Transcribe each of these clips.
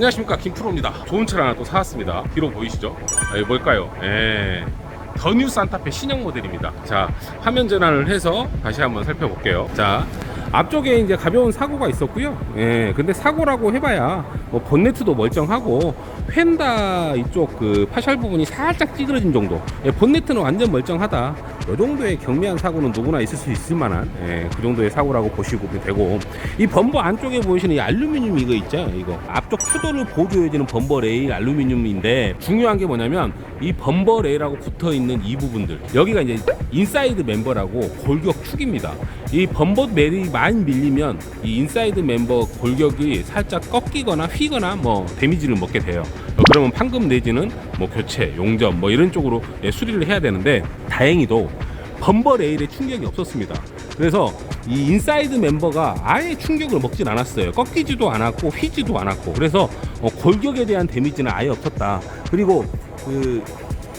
안녕하십니까, 김프로입니다. 좋은 차를 하나 또 사왔습니다. 뒤로 보이시죠? 이거 뭘까요? 더 뉴 산타페 신형 모델입니다. 자, 화면 전환을 해서 다시 한번 살펴볼게요. 자, 앞쪽에 이제 가벼운 사고가 있었고요. 근데 사고라고 해봐야 뭐 본네트도 멀쩡하고 휀다 이쪽 그 파셜 부분이 살짝 찌그러진 정도. 본네트는 완전 멀쩡하다. 이 정도의 경미한 사고는 누구나 있을 수 있을 만한 그 정도의 사고라고 보시고 되고, 이 범버 안쪽에 보이시는 이 알루미늄 이거 있죠? 이거 앞쪽 추돌을 보조해주는 범버 레일 알루미늄인데, 중요한 게 뭐냐면 이 범버 레일하고 붙어 있는 이 부분들, 여기가 이제 인사이드 멤버라고 골격 축입니다. 이 범버 레일이 많이 밀리면 이 인사이드 멤버 골격이 살짝 꺾이거나 휘거나 뭐 데미지를 먹게 돼요. 그러면 판금 내지는 뭐 교체, 용접 뭐 이런 쪽으로 수리를 해야 되는데, 다행히도 범버 레일에 충격이 없었습니다. 그래서 이 인사이드 멤버가 아예 충격을 먹진 않았어요. 꺾이지도 않았고 휘지도 않았고, 그래서 골격에 대한 데미지는 아예 없었다. 그리고 그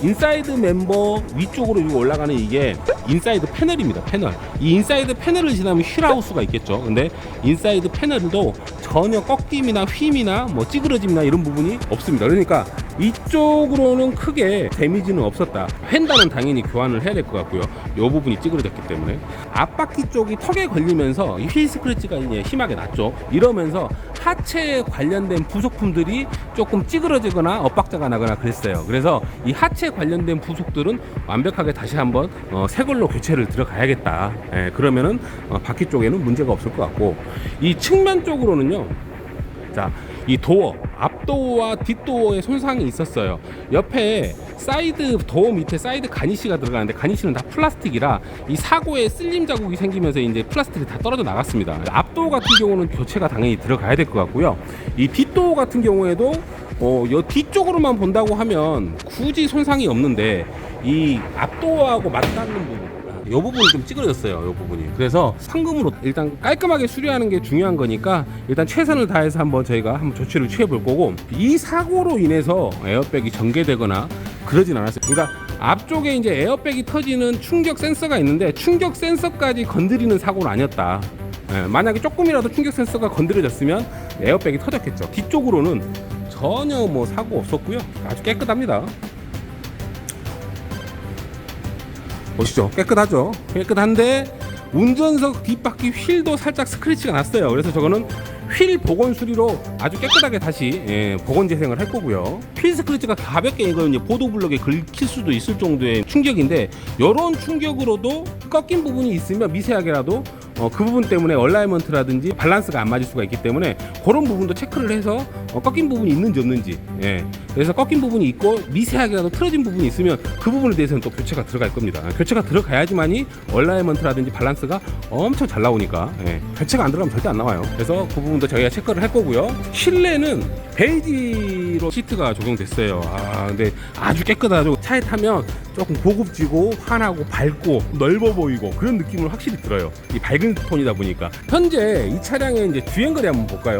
인사이드 멤버 위쪽으로 올라가는 이게 인사이드 패널입니다. 패널. 이 인사이드 패널을 지나면 휠하우스가 있겠죠. 근데 인사이드 패널도 전혀 꺾임이나 휨이나 뭐 찌그러짐이나 이런 부분이 없습니다. 그러니까 이쪽으로는 크게 데미지는 없었다. 휀다는 당연히 교환을 해야 될 것 같고요. 이 부분이 찌그러졌기 때문에. 앞바퀴 쪽이 턱에 걸리면서 휠 스크래치가 이제 심하게 났죠. 이러면서 하체에 관련된 부속품들이 조금 찌그러지거나 엇박자가 나거나 그랬어요. 그래서 이 하체 관련된 부속들은 완벽하게 다시 한번 새 걸로 교체를 들어가야겠다. 그러면은 바퀴 쪽에는 문제가 없을 것 같고, 이 측면 쪽으로는요. 자, 이 도어, 앞도어와 뒷도어에 손상이 있었어요. 옆에 사이드 도어 밑에 사이드 가니쉬가 들어가는데, 가니쉬는 다 플라스틱이라 이 사고에 쓸림 자국이 생기면서 이제 플라스틱이 다 떨어져 나갔습니다. 앞도어 같은 경우는 교체가 당연히 들어가야 될 것 같고요. 이 뒷도어 같은 경우에도 요 뒤쪽으로만 본다고 하면 굳이 손상이 없는데, 이 앞도어하고 맞닿는 부분, 이 부분이 좀 찌그러졌어요. 이 부분이. 그래서 상금으로 일단 깔끔하게 수리하는 게 중요한 거니까 일단 최선을 다해서 한번 저희가 한번 조치를 취해 볼 거고, 이 사고로 인해서 에어백이 전개되거나 그러진 않았어요. 그러니까 앞쪽에 이제 에어백이 터지는 충격 센서가 있는데, 충격 센서까지 건드리는 사고는 아니었다. 만약에 조금이라도 충격 센서가 건드려졌으면 에어백이 터졌겠죠. 뒤쪽으로는 전혀 뭐 사고 없었고요. 아주 깨끗합니다. 보시죠. 깨끗하죠. 깨끗한데 운전석 뒷바퀴 휠도 살짝 스크래치가 났어요. 그래서 저거는 휠 복원 수리로 아주 깨끗하게 다시 복원 재생을 할 거고요. 휠 스크래치가 가볍게 이거 이제 보도블럭에 긁힐 수도 있을 정도의 충격인데, 이런 충격으로도 꺾인 부분이 있으면 미세하게라도 그 부분 때문에 얼라이먼트라든지 밸런스가 안 맞을 수가 있기 때문에 그런 부분도 체크를 해서 꺾인 부분이 있는지 없는지, 그래서 꺾인 부분이 있고 미세하게라도 틀어진 부분이 있으면 그 부분에 대해서는 또 교체가 들어갈 겁니다. 교체가 들어가야지만이 얼라이먼트라든지 밸런스가 엄청 잘 나오니까, 교체가 안 들어가면 절대 안 나와요. 그래서 그 부분도 저희가 체크를 할 거고요. 실내는 베이지로 시트가 적용됐어요. 근데 아주 깨끗하죠. 차에 타면 조금 고급지고 환하고 밝고 넓어 보이고 그런 느낌을 확실히 들어요. 이 밝은 톤이다 보니까. 현재 이 차량의 이제 주행거리 한번 볼까요?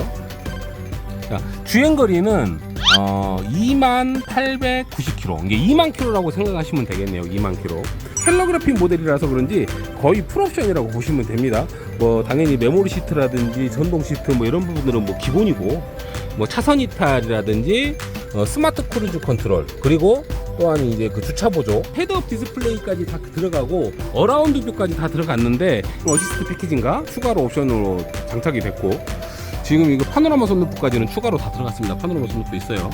자, 주행거리는 2890km, 이게 2만 km라고 생각하시면 되겠네요. 2만 km. 헬로그래픽 모델이라서 그런지 거의 풀옵션이라고 보시면 됩니다. 뭐 당연히 메모리 시트라든지 전동 시트 뭐 이런 부분들은 뭐 기본이고, 뭐 차선 이탈이라든지 스마트 크루즈 컨트롤, 그리고 또한 이제 그 주차 보조, 헤드업 디스플레이까지 다 들어가고 어라운드 뷰까지 다 들어갔는데, 어시스트 패키지인가 추가로 옵션으로 장착이 됐고, 지금 이거 파노라마 선루프까지는 추가로 다 들어갔습니다. 파노라마 선루프 있어요.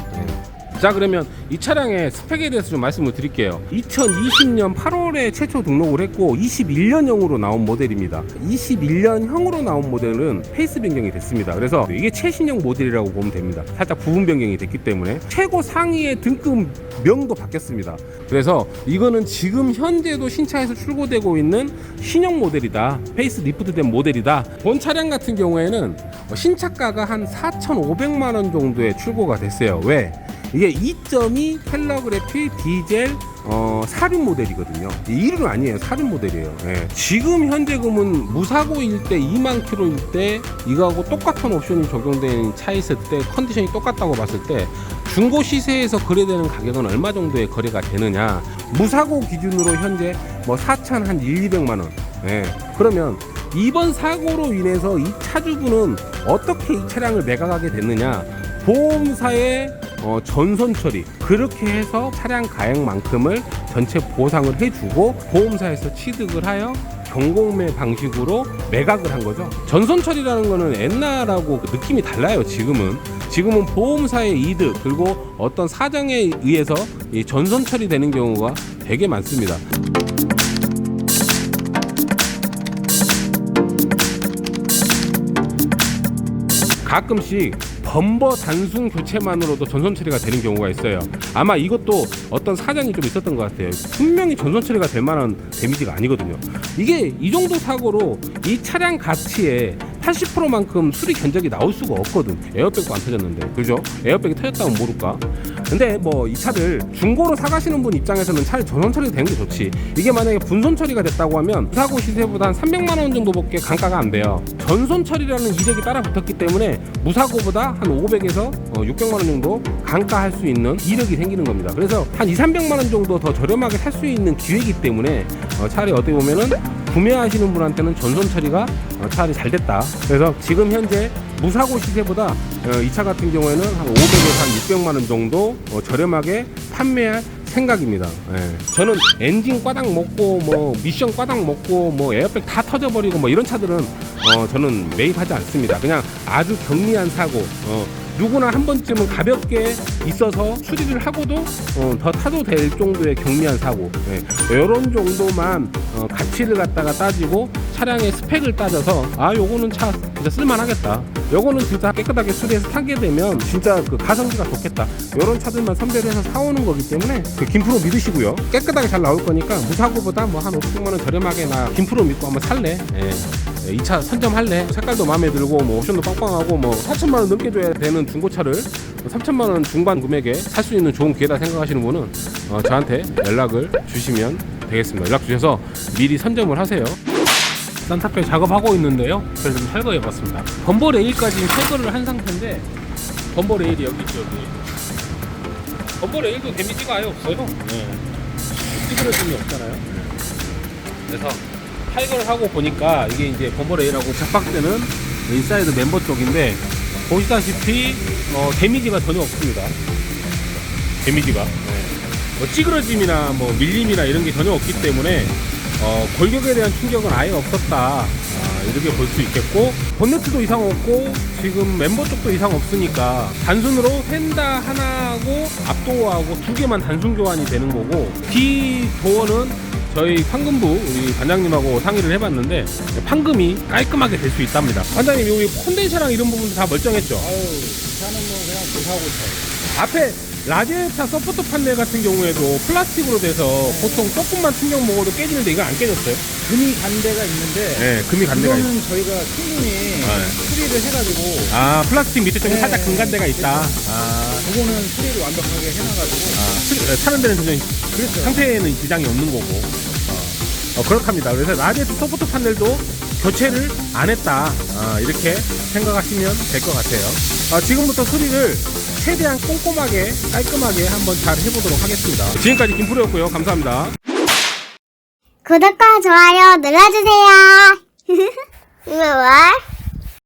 자, 그러면 이 차량의 스펙에 대해서 좀 말씀을 드릴게요. 2020년 8월에 최초 등록을 했고 21년형으로 나온 모델입니다. 21년형으로 나온 모델은 페이스 변경이 됐습니다. 그래서 이게 최신형 모델이라고 보면 됩니다. 살짝 부분 변경이 됐기 때문에 최고 상위의 등급명도 바뀌었습니다. 그래서 이거는 지금 현재도 신차에서 출고되고 있는 신형 모델이다. 페이스 리프트된 모델이다. 본 차량 같은 경우에는 신차가가 한 4,500만 원 정도에 출고가 됐어요. 왜? 이게 2.2 텔러그래피 디젤 사륜 모델이거든요. 1은 아니에요. 사륜 모델이에요. 지금 현재금은 무사고일 때 2만 킬로일 때 이거하고 똑같은 옵션이 적용된 차 있을 때 컨디션이 똑같다고 봤을 때 중고 시세에서 거래되는 가격은 얼마 정도의 거래가 되느냐. 무사고 기준으로 현재 뭐 4천 한 1, 200만 원. 그러면 이번 사고로 인해서 이 차주분은 어떻게 이 차량을 매각하게 됐느냐, 보험사의 전손 처리, 그렇게 해서 차량 가액만큼을 전체 보상을 해주고 보험사에서 취득을 하여 경공매 방식으로 매각을 한 거죠. 전손 처리라는 거는 옛날하고 그 느낌이 달라요. 지금은 보험사의 이득, 그리고 어떤 사정에 의해서 이 전손 처리되는 경우가 되게 많습니다. 가끔씩 범버 단순 교체만으로도 전손 처리가 되는 경우가 있어요. 아마 이것도 어떤 사정이 좀 있었던 것 같아요. 분명히 전손 처리가 될 만한 데미지가 아니거든요. 이게 이 정도 사고로 이 차량 가치에 80%만큼 수리 견적이 나올 수가 없거든. 에어백도 안 터졌는데, 그죠? 에어백이 터졌다면 모를까? 근데 뭐 이 차를 중고로 사가시는 분 입장에서는 차라리 전손 처리가 되는 게 좋지. 이게 만약에 분손 처리가 됐다고 하면 사고 시세보다 한 300만 원 정도밖에 강가가 안 돼요. 전손 처리라는 이력이 따라 붙었기 때문에 무사고보다 한 500에서 600만 원 정도 강가할 수 있는 이력이 생기는 겁니다. 그래서 한 200~300만 원 정도 더 저렴하게 살 수 있는 기회이기 때문에 차라리 어떻게 보면은 구매하시는 분한테는 전손 처리가 차라리 잘 됐다. 그래서 지금 현재 무사고 시세보다 이 차 같은 경우에는 한 500에서 한 600만 원 정도 저렴하게 판매할 생각입니다. 저는 엔진 꽈당 먹고 뭐 미션 꽈당 먹고 뭐 에어백 다 터져버리고 뭐 이런 차들은 저는 매입하지 않습니다. 그냥 아주 경미한 사고, 누구나 한 번쯤은 가볍게 있어서 수리를 하고도 더 타도 될 정도의 경미한 사고, 이런 정도만 가치를 갖다가 따지고 차량의 스펙을 따져서 요거는 차 진짜 쓸만하겠다, 요거는 진짜 깨끗하게 수리해서 타게 되면 진짜 그 가성비가 좋겠다, 이런 차들만 선별을 해서 사오는 거기 때문에 그 김프로 믿으시고요. 깨끗하게 잘 나올 거니까 무사고보다 뭐 한 500만 원 저렴하게 나 김프로 믿고 한번 살래. 이 차 선점할래. 색깔도 마음에 들고 뭐 옵션도 빵빵하고 뭐 4천만 원 넘게 줘야 되는 중고차를 3천만 원 중반 금액에 살 수 있는 좋은 기회다 생각하시는 분은 저한테 연락을 주시면 되겠습니다. 연락 주셔서 미리 선점을 하세요. 산타페 작업하고 있는데요. 그래서 좀 탈거해 봤습니다. 범버 레일까지 탈거를 한 상태인데, 범버 레일이 여기 있죠. 범버 레일도 데미지가 아예 없어요. 찌그러짐이 없잖아요. 그래서 탈거를 하고 보니까 이게 이제 범버 레일하고 접박되는 인사이드 멤버 쪽인데, 보시다시피 데미지가 전혀 없습니다. 데미지가 뭐 찌그러짐이나 뭐 밀림이나 이런 게 전혀 없기 때문에 골격에 대한 충격은 아예 없었다, 이렇게 볼 수 있겠고, 본네트도 이상 없고 지금 멤버 쪽도 이상 없으니까 단순으로 펜다 하나하고 앞도어하고 두 개만 단순 교환이 되는 거고, 뒤 도어는 저희 판금부 우리 반장님하고 상의를 해봤는데 판금이 깔끔하게 될 수 있답니다. 반장님, 여기 콘덴서랑 이런 부분도 다 멀쩡했죠? 차는 뭐 그냥 조사하고 있어요. 앞에 라제타 서포터 판넬 같은 경우에도 플라스틱으로 돼서 보통 조금만 충격 먹어도 깨지는데 이건 안 깨졌어요? 금이 간 데가 있는데, 네, 금이 간 데가 있어요. 이거는 저희가 충분히 수리를 해가지고, 플라스틱 밑에 쪽에 살짝 금간 데가 있다. 그거는 수리를 완벽하게 해놔가지고, 차는 데는 전혀 그랬어요. 상태에는 지장이 없는 거고, 그렇답니다. 그래서 라제타 서포터 판넬도 교체를 안 했다, 이렇게 생각하시면 될 것 같아요. 지금부터 수리를 최대한 꼼꼼하게 깔끔하게 한번 잘 해보도록 하겠습니다. 지금까지 김프로였고요. 감사합니다. 구독과 좋아요 눌러주세요. 왜?